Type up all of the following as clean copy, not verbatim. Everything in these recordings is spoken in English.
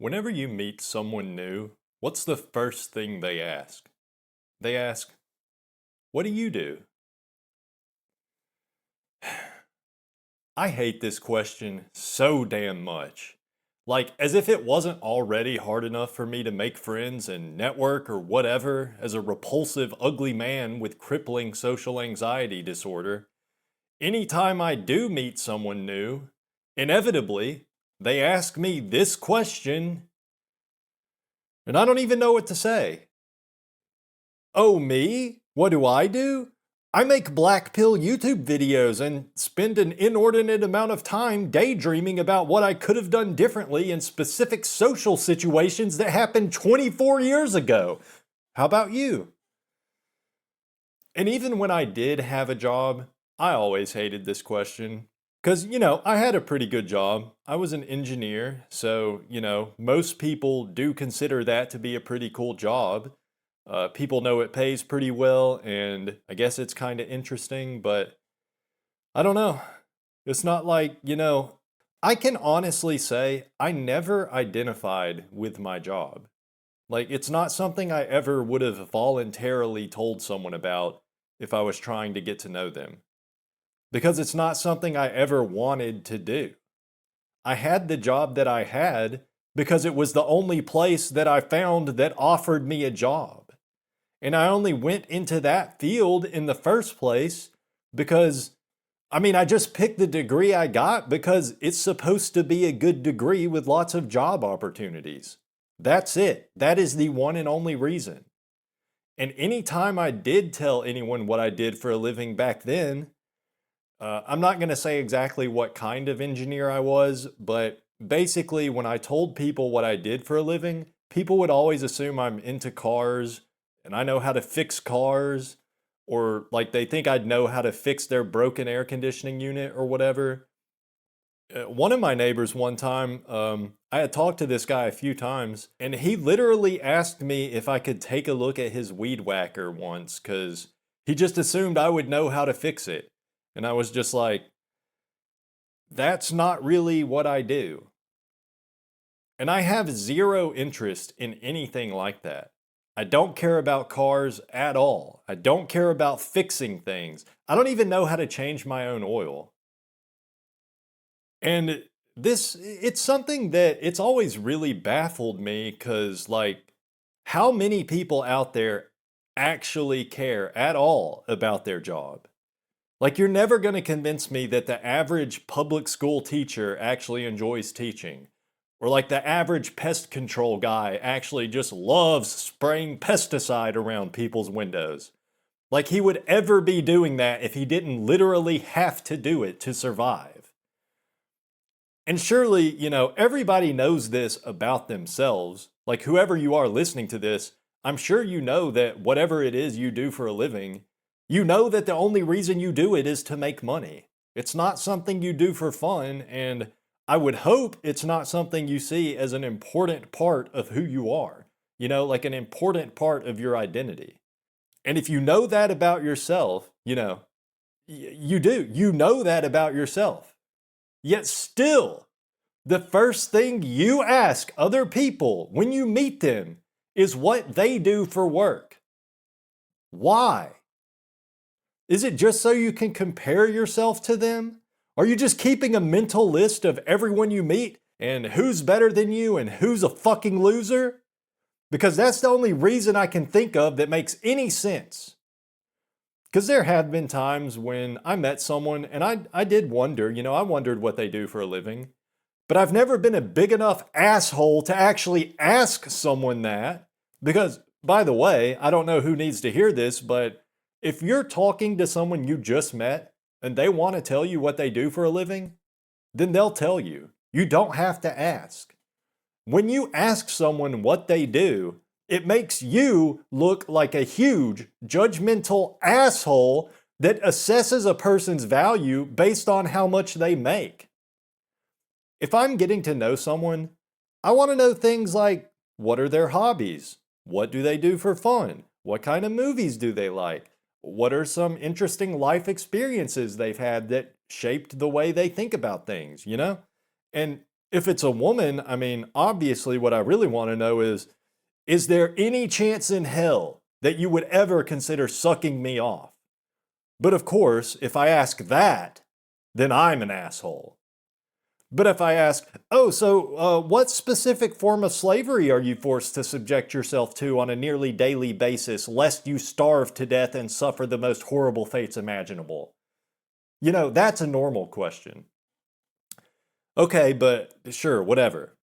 Whenever you meet someone new, what's the first thing they ask? They ask, "What do you do?" I hate this question so damn much. Like, as if it wasn't already hard enough for me to make friends and network or whatever as a repulsive, ugly man with crippling social anxiety disorder. Anytime I do meet someone new, inevitably, they ask me this question, and I don't even know what to say. Oh, me? What do I do? I make black pill YouTube videos and spend an inordinate amount of time daydreaming about what I could have done differently in specific social situations that happened 24 years ago. How about you? And even when I did have a job, I always hated this question. Because, I had a pretty good job. I was an engineer, so, most people do consider that to be a pretty cool job. People know it pays pretty well, and I guess it's kind of interesting, but I don't know. It's not like, I can honestly say I never identified with my job. Like, it's not something I ever would have voluntarily told someone about if I was trying to get to know them. Because it's not something I ever wanted to do. I had the job that I had because it was the only place that I found that offered me a job. And I only went into that field in the first place because, I just picked the degree I got because it's supposed to be a good degree with lots of job opportunities. That's it. That is the one and only reason. And anytime I did tell anyone what I did for a living back then, I'm not going to say exactly what kind of engineer I was, but basically, when I told people what I did for a living, people would always assume I'm into cars and I know how to fix cars, or like they think I'd know how to fix their broken air conditioning unit or whatever. One of my neighbors, one time, I had talked to this guy a few times, and he literally asked me if I could take a look at his weed whacker once, because he just assumed I would know how to fix it. And I was just like, that's not really what I do. And I have zero interest in anything like that. I don't care about cars at all. I don't care about fixing things. I don't even know how to change my own oil. And it's something that it's always really baffled me because, like, how many people out there actually care at all about their job? Like, you're never going to convince me that the average public school teacher actually enjoys teaching. Or like the average pest control guy actually just loves spraying pesticide around people's windows. Like he would ever be doing that if he didn't literally have to do it to survive. And surely, everybody knows this about themselves. Like whoever you are listening to this, I'm sure you know that whatever it is you do for a living, you know that the only reason you do it is to make money. It's not something you do for fun, and I would hope it's not something you see as an important part of who you are, like an important part of your identity. And if you know that about yourself, you do. You know that about yourself. Yet still, the first thing you ask other people when you meet them is what they do for work. Why? Is it just so you can compare yourself to them? Are you just keeping a mental list of everyone you meet and who's better than you and who's a fucking loser? Because that's the only reason I can think of that makes any sense. Because there have been times when I met someone and I did wonder, I wondered what they do for a living. But I've never been a big enough asshole to actually ask someone that. Because, by the way, I don't know who needs to hear this, but if you're talking to someone you just met and they want to tell you what they do for a living, then they'll tell you. You don't have to ask. When you ask someone what they do, it makes you look like a huge, judgmental asshole that assesses a person's value based on how much they make. If I'm getting to know someone, I want to know things like, what are their hobbies? What do they do for fun? What kind of movies do they like? What are some interesting life experiences they've had that shaped the way they think about things, And If it's a woman, I mean, obviously, what I really want to know is there any chance in hell that you would ever consider sucking me off? But of course, if I ask that, then I'm an asshole. But if I ask, oh, so what specific form of slavery are you forced to subject yourself to on a nearly daily basis, lest you starve to death and suffer the most horrible fates imaginable? You know, that's a normal question. Okay, but sure, whatever.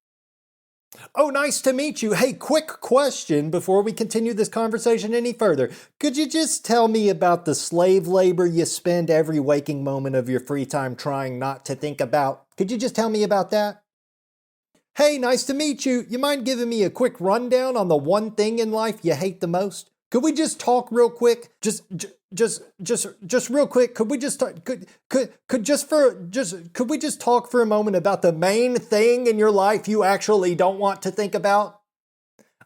Oh, nice to meet you. Hey, quick question before we continue this conversation any further. Could you just tell me about the slave labor you spend every waking moment of your free time trying not to think about? Could you just tell me about that? Hey, nice to meet you. You mind giving me a quick rundown on the one thing in life you hate the most? Could we just talk real quick? Just real quick. Could we just talk, could we just talk for a moment about the main thing in your life you actually don't want to think about?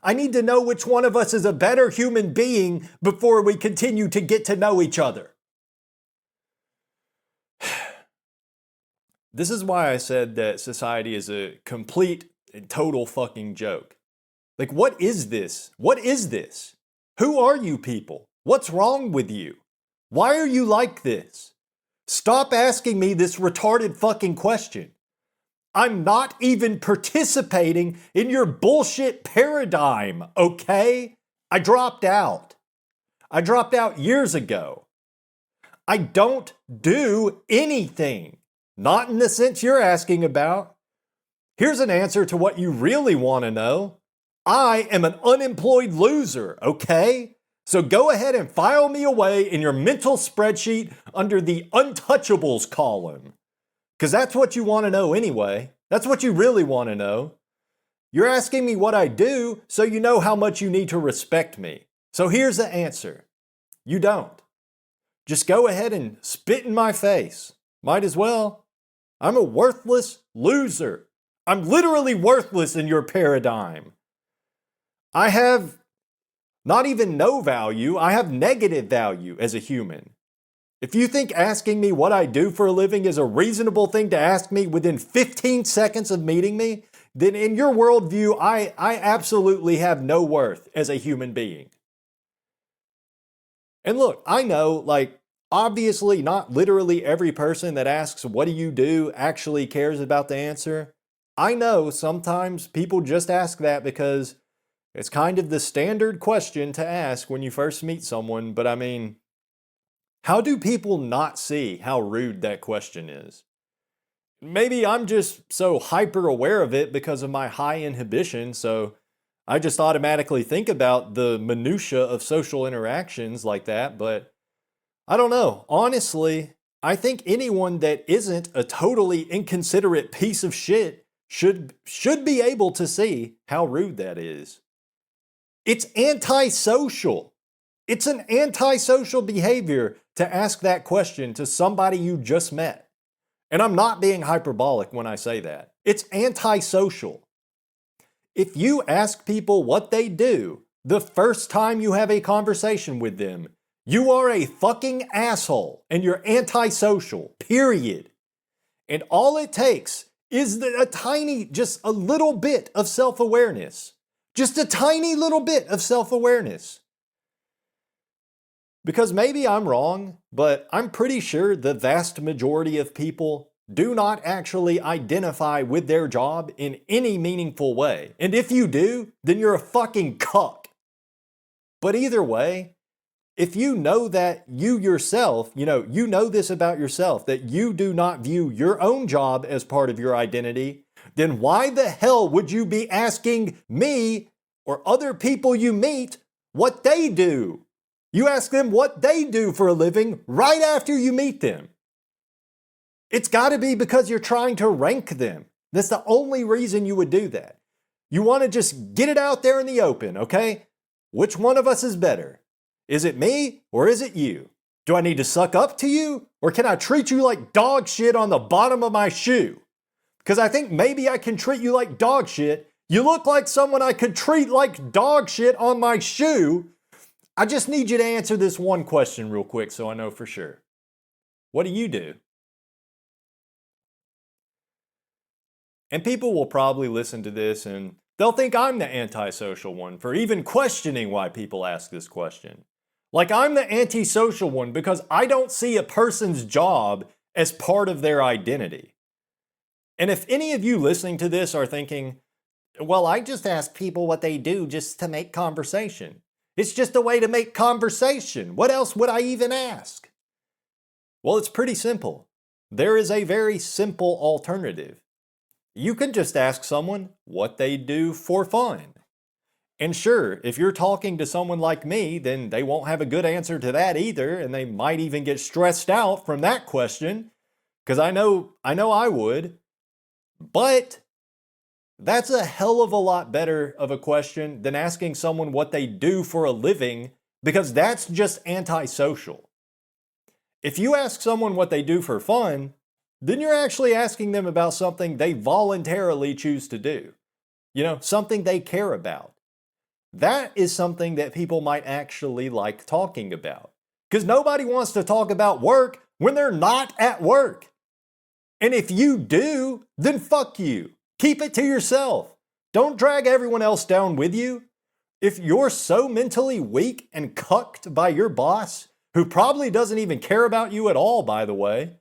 I need to know which one of us is a better human being before we continue to get to know each other. This is why I said that society is a complete and total fucking joke. Like, what is this? What is this? Who are you people? What's wrong with you? Why are you like this? Stop asking me this retarded fucking question. I'm not even participating in your bullshit paradigm, okay? I dropped out. I dropped out years ago. I don't do anything. Not in the sense you're asking about. Here's an answer to what you really want to know. I am an unemployed loser, okay? So go ahead and file me away in your mental spreadsheet under the untouchables column. Because that's what you want to know anyway. That's what you really want to know. You're asking me what I do, so you know how much you need to respect me. So here's the answer. You don't. Just go ahead and spit in my face. Might as well. I'm a worthless loser. I'm literally worthless in your paradigm. I have not even no value, I have negative value as a human. If you think asking me what I do for a living is a reasonable thing to ask me within 15 seconds of meeting me, then in your worldview, I absolutely have no worth as a human being. And look, I know, like, obviously not literally every person that asks, what do you do, actually cares about the answer. I know sometimes people just ask that because it's kind of the standard question to ask when you first meet someone, but I mean, how do people not see how rude that question is? Maybe I'm just so hyper aware of it because of my high inhibition, so I just automatically think about the minutia of social interactions like that, but I don't know. Honestly, I think anyone that isn't a totally inconsiderate piece of shit should be able to see how rude that is. It's antisocial. It's an antisocial behavior to ask that question to somebody you just met. And I'm not being hyperbolic when I say that. It's antisocial. If you ask people what they do the first time you have a conversation with them, you are a fucking asshole and you're antisocial, period. And all it takes is a tiny, just a little bit of self-awareness. Just a tiny little bit of self-awareness. Because maybe I'm wrong, but I'm pretty sure the vast majority of people do not actually identify with their job in any meaningful way. And if you do, then you're a fucking cuck. But either way, if you know that you yourself, you know this about yourself, that you do not view your own job as part of your identity, then why the hell would you be asking me or other people you meet what they do? You ask them what they do for a living right after you meet them. It's got to be because you're trying to rank them. That's the only reason you would do that. You want to just get it out there in the open, okay? Which one of us is better? Is it me or is it you? Do I need to suck up to you or can I treat you like dog shit on the bottom of my shoe? Because I think maybe I can treat you like dog shit. You look like someone I could treat like dog shit on my shoe. I just need you to answer this one question real quick so I know for sure. What do you do? And people will probably listen to this and they'll think I'm the antisocial one for even questioning why people ask this question. Like I'm the antisocial one because I don't see a person's job as part of their identity. And if any of you listening to this are thinking, well, I just ask people what they do just to make conversation. It's just a way to make conversation. What else would I even ask? Well, it's pretty simple. There is a very simple alternative. You can just ask someone what they do for fun. And sure, if you're talking to someone like me, then they won't have a good answer to that either, and they might even get stressed out from that question, because I know I would. But that's a hell of a lot better of a question than asking someone what they do for a living, because that's just antisocial. If you ask someone what they do for fun, then you're actually asking them about something they voluntarily choose to do. Something they care about. That is something that people might actually like talking about. Because nobody wants to talk about work when they're not at work. And if you do, then fuck you. Keep it to yourself. Don't drag everyone else down with you. If you're so mentally weak and cucked by your boss, who probably doesn't even care about you at all, by the way,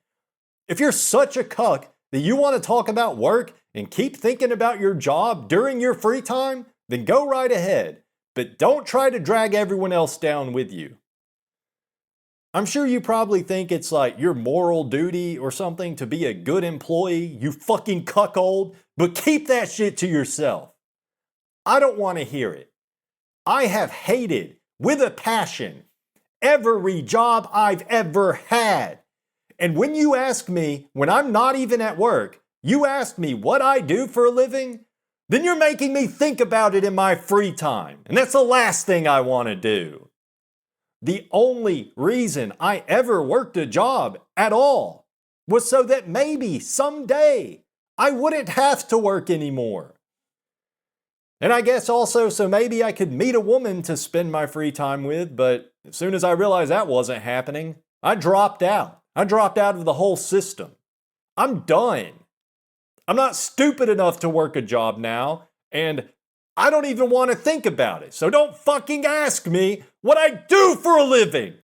if you're such a cuck that you want to talk about work and keep thinking about your job during your free time, then go right ahead. But don't try to drag everyone else down with you. I'm sure you probably think it's like your moral duty or something to be a good employee, you fucking cuckold, but keep that shit to yourself. I don't want to hear it. I have hated with a passion every job I've ever had. And when you ask me, when I'm not even at work, you ask me what I do for a living, then you're making me think about it in my free time. And that's the last thing I want to do. The only reason I ever worked a job at all was so that maybe someday I wouldn't have to work anymore. And I guess also so maybe I could meet a woman to spend my free time with, but as soon as I realized that wasn't happening, I dropped out. I dropped out of the whole system. I'm done. I'm not stupid enough to work a job now, and I don't even want to think about it. So don't fucking ask me what I do for a living.